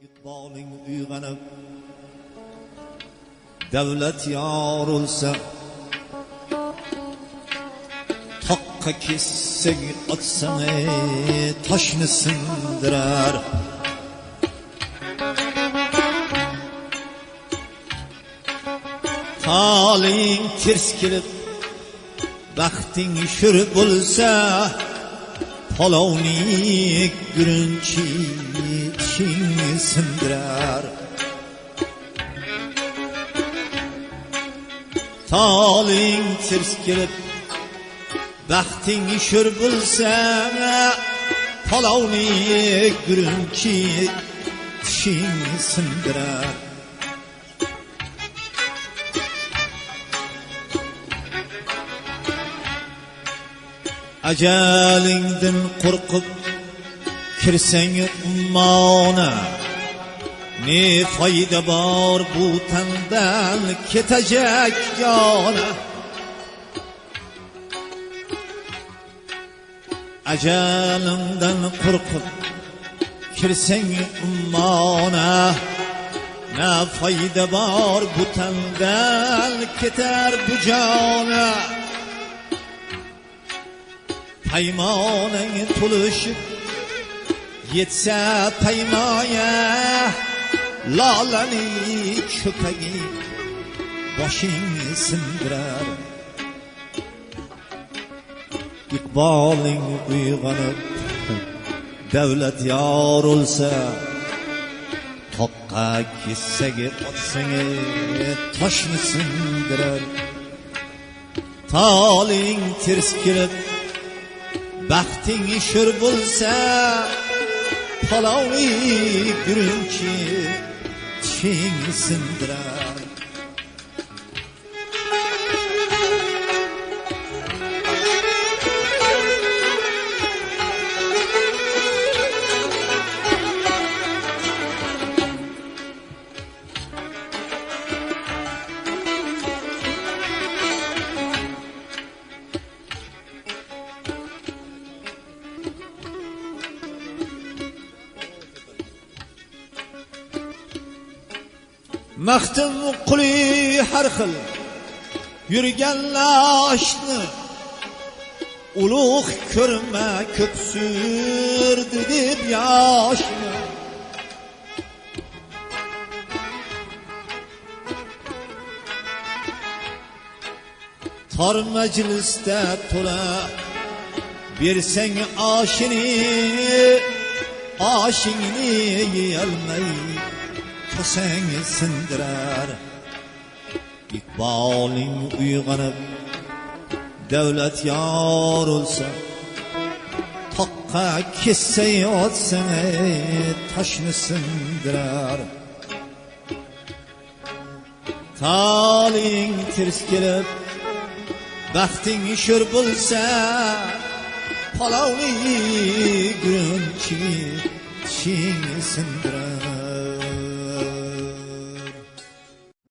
Iqboling uyg'onib davlat yorilsa toqqa kessang otsang toshni sindirar. Haling ters kelib baxting shur bo'lsa palovni gurunchi tishingni sindirar. Haling ters kelib baxting shur bo'lsa palovni gurunchi tishingni sindirar. Ajalingdan qo'rqib kirsang ummona, ne foyda bor bu tandan ketajak jona. Ajalingdan qo'rqib kirsang ummona, ne foyda bor bu tandan ketar bu jona. Paymonang to'lishib yetsa paymoya, lolani cho'pagi boshingni sindirar. Iqboling uyg'onib davlat yorilsa toqqa kessaga otsang toshni sindirar. Toling ters kelib baxting shur bo'lsa palovni gurunchi tishingni sindirar. Maxtum quli har xil yurgan lashni ulug' ko'rma ko'p surdi deb yoshni. Tor majlisda to'la bersang oshingni yeyolmay kosang sindirar. Iqboling uyg'onib davlat yorilsa toqqa kessa yotsang toshni sindirar. Taling ters kelib baxting shur bo'lsa palovni gurunchi tishingni sindirar.